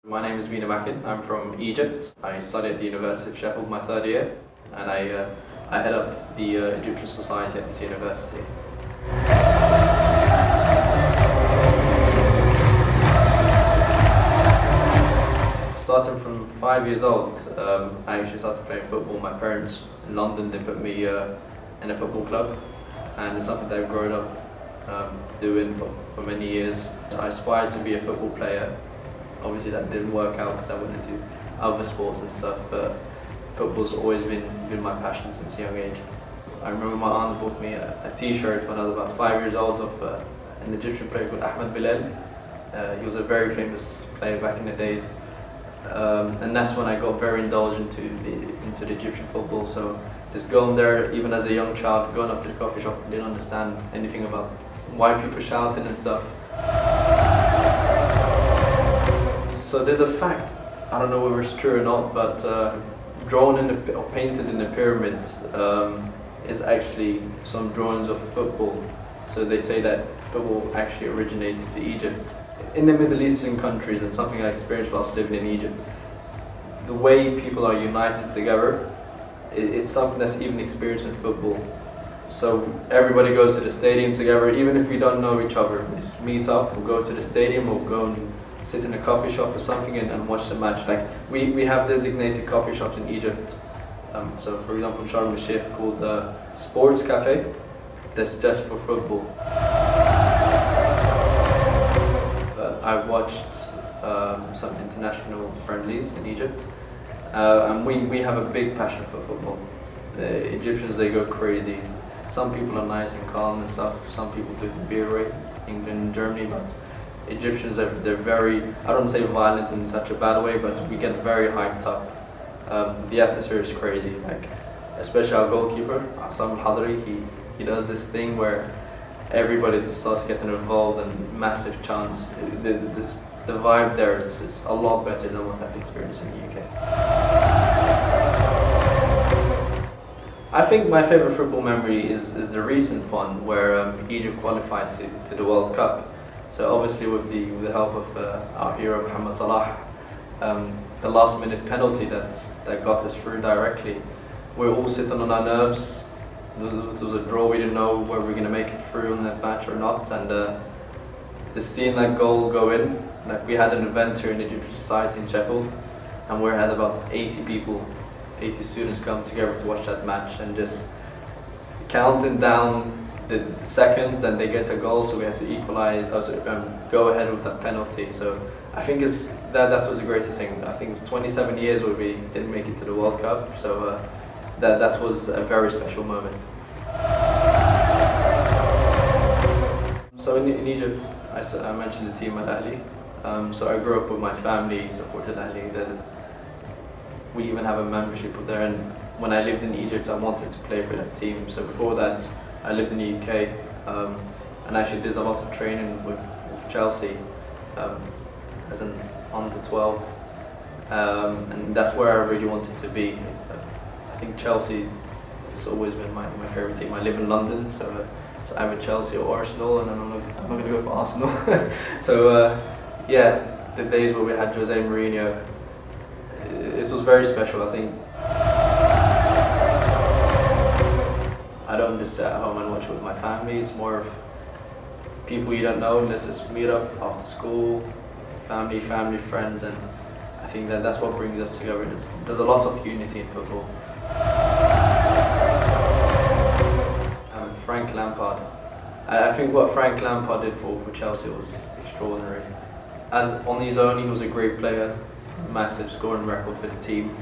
My name is Mina Makin. I'm from Egypt. I study at the University of Sheffield my third year, and I head up the Egyptian Society at this university. Starting from 5 years old, I actually started playing football. My parents in London, they put me in a football club, and it's something that I've grown up doing for many years. I aspired to be a football player. Obviously that didn't work out because I went into other sports and stuff, but football's always been my passion since a young age. I remember my aunt bought me a t-shirt when I was about 5 years old of an Egyptian player called Ahmed Bilal. He was a very famous player back in the days. And that's when I got very indulged into the Egyptian football. So just going there, even as a young child, going up to the coffee shop, didn't understand anything about why people shouting and stuff. So there's a fact, I don't know whether it's true or not, but drawn or painted in the pyramids is actually some drawings of football. So they say that football actually originated to Egypt. In the Middle Eastern countries, and something I experienced whilst living in Egypt, the way people are united together, it's something that's even experienced in football. So everybody goes to the stadium together, even if we don't know each other. We just meet up, we'll go to the stadium, we'll go and sit in a coffee shop or something and watch the match. Like we have designated coffee shops in Egypt. So for example, in Sharm el-Sheikh called Sports Cafe, that's just for football. I've watched some international friendlies in Egypt, and we have a big passion for football. The Egyptians, they go crazy. Some people are nice and calm and stuff. Some people do the beer rate, England and Germany, but Egyptians, they're very, I don't say violent in such a bad way, but we get very hyped up. The atmosphere is crazy, like especially our goalkeeper, Assam al-Hadri, he does this thing where everybody just starts getting involved and massive chants. The vibe there is a lot better than what I've experienced in the UK. I think my favourite football memory is the recent one where Egypt qualified to the World Cup. So obviously with the help of our hero Mohamed Salah, the last minute penalty that got us through directly, we were all sitting on our nerves. It was a draw, we didn't know whether we were going to make it through in that match or not, and just seeing that goal go in, like we had an event here in the Egyptian Society in Sheffield, and we had about 80 people, 80 students come together to watch that match, and just counting down the seconds and they get a goal, so we have to equalize, go ahead with that penalty. So I think that was the greatest thing. I think it was 27 years where we didn't make it to the World Cup, so that was a very special moment. So in Egypt, I mentioned the team Al Ahly. So I grew up with my family, supported Al Ahly. We even have a membership there, and when I lived in Egypt, I wanted to play for that team. So before that, I lived in the UK and actually did a lot of training with Chelsea as an under 12, and that's where I really wanted to be. I think Chelsea has always been my favourite team. I live in London, so either Chelsea or Arsenal, and I'm not going to go for Arsenal. So yeah, the days where we had Jose Mourinho, it was very special. I think I don't just sit at home and watch it with my family. It's more of people you don't know. Let's just meet up after school, family, friends, and I think that's what brings us together. There's a lot of unity in football. Frank Lampard. I think what Frank Lampard did for Chelsea was extraordinary. As on his own, he was a great player, massive scoring record for the team,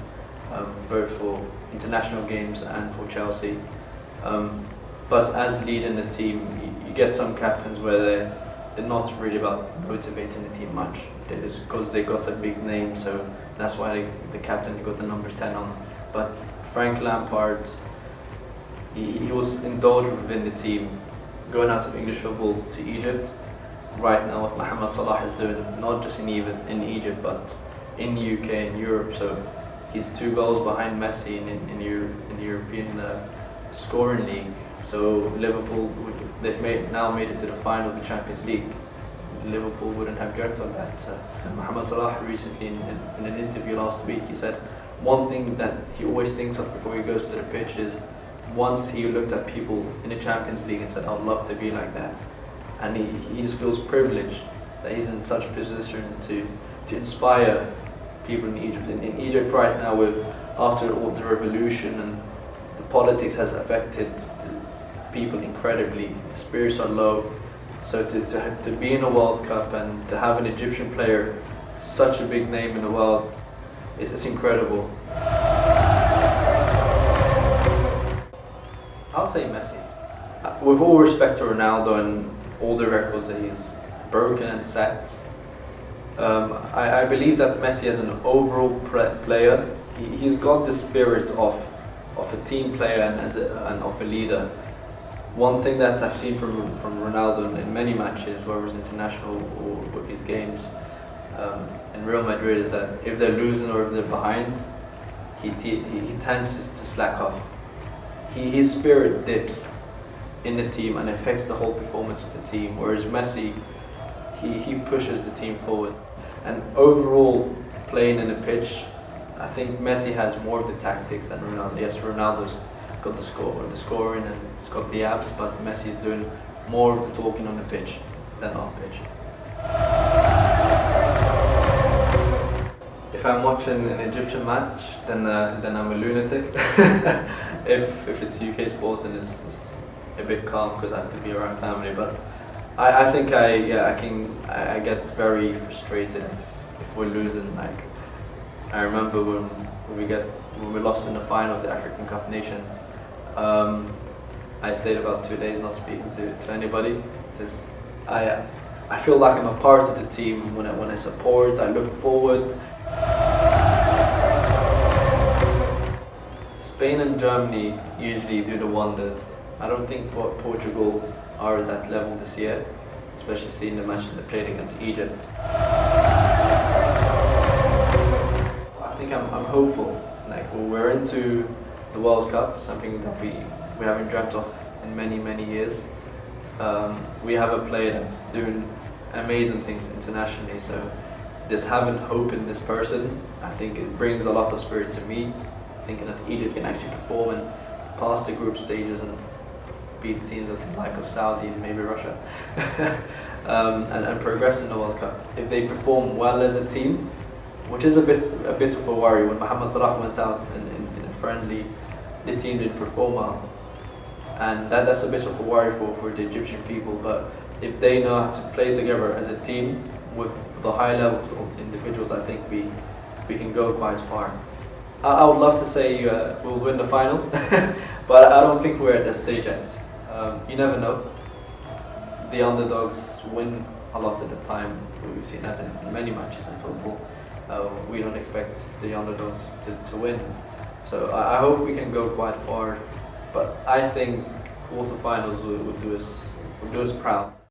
both for international games and for Chelsea. But as leading the team, you get some captains where they're not really about motivating the team much. It's because they got a big name, so that's why the captain got the number 10 on. But Frank Lampard, he was indulged within the team, going out of English football to Egypt. Right now what Mohamed Salah is doing, not just in Egypt, but in the UK and Europe. So he's 2 goals behind Messi in the European scoring league. So Liverpool, they've now made it to the final of the Champions League. Liverpool wouldn't have dreamt of that. Mohamed Salah recently in an interview last week, he said one thing that he always thinks of before he goes to the pitch is once he looked at people in the Champions League and said, I'd love to be like that. And he just feels privileged that he's in such a position to inspire people in Egypt. In Egypt right now, after all the revolution and the politics has affected people incredibly, the spirits are low. So to be in a World Cup and to have an Egyptian player, such a big name in the world, it's incredible. I'll say Messi. With all respect to Ronaldo and all the records that he's broken and set, I believe that Messi as an overall player, he's got the spirit of a team player and of a leader. One thing that I've seen from Ronaldo in many matches, whether it's international or with his games in Real Madrid, is that if they're losing or if they're behind, he tends to slack off. His spirit dips in the team and affects the whole performance of the team, whereas Messi, he pushes the team forward. And overall, playing in the pitch, I think Messi has more of the tactics than Ronaldo. Yes, Ronaldo's got the scoring and he's got the abs, but Messi's doing more of the talking on the pitch than off pitch. If I'm watching an Egyptian match, then I'm a lunatic. if it's UK sports, then it's a bit calm because I have to be around family. But I think I get very frustrated if we're losing. Like I remember when we lost in the final of the African Cup Nations. I stayed about 2 days not speaking to anybody. I feel like I'm a part of the team when I support. I look forward. Spain and Germany usually do the wonders. I don't think Portugal are at that level this year, especially seeing the match that they played against Egypt. I think I'm hopeful. Like we're into the World Cup, something that we haven't dreamt of in many years. We have a player that's doing amazing things internationally, so just having hope in this person, I think it brings a lot of spirit to me, thinking that Egypt can actually perform and pass the group stages and beat teams like of Saudi and maybe Russia, and progress in the World Cup. If they perform well as a team, which is a bit of a worry. When Mohamed Salah went out in a friendly, the team didn't perform well, and that's a bit of a worry for the Egyptian people. But if they know how to play together as a team with the high level of individuals, I think we can go quite far. I would love to say we'll win the final, but I don't think we're at that stage yet. You never know. The underdogs win a lot of the time. We've seen that in many matches in football. We don't expect the underdogs to win. So I hope we can go quite far, but I think quarterfinals would do us proud.